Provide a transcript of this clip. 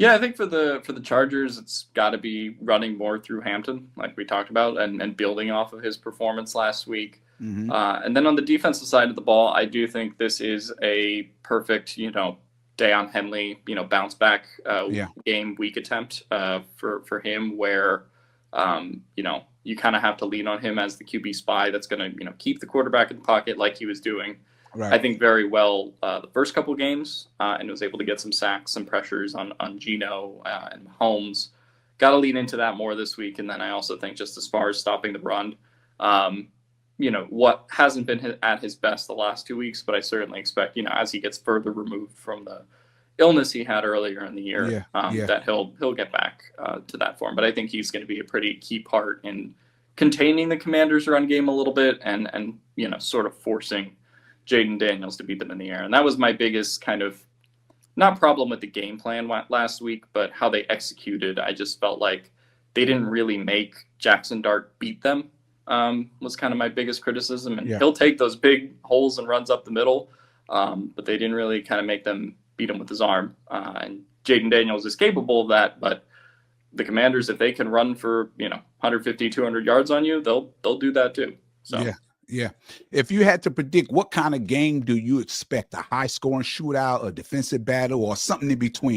Yeah, I think for the Chargers, it's got to be running more through Hampton, like we talked about, and building off of his performance last week. Hmm. And then on the defensive side of the ball, I do think this is a perfect, Deion Henley, bounce back Yeah. game week attempt for him, where you kind of have to lean on him as the QB spy that's going to keep the quarterback in the pocket like he was doing. Right. I think very well the first couple games, and was able to get some sacks, some pressures on Geno and Mahomes. Got to lean into that more this week, and then I also think just as far as stopping the run, um, what hasn't been at his best the last 2 weeks, but I certainly expect as he gets further removed from the illness he had earlier in the year, Yeah. Yeah. that he'll get back to that form. But I think he's going to be a pretty key part in containing the Commanders' run game a little bit, and sort of forcing Jaden Daniels to beat them in the air. And that was my biggest kind of not problem with the game plan last week, but how they executed. I just felt like they didn't really make Jackson Dart beat them. Was kind of my biggest criticism. And Yeah. he'll take those big holes and runs up the middle, but they didn't really kind of make them beat him with his arm. And Jaden Daniels is capable of that, but the Commanders, if they can run for 150, 200 yards on you, they'll do that too. So. Yeah. Yeah. If you had to predict, what kind of game do you expect? A high scoring shootout, a defensive battle, or something in between?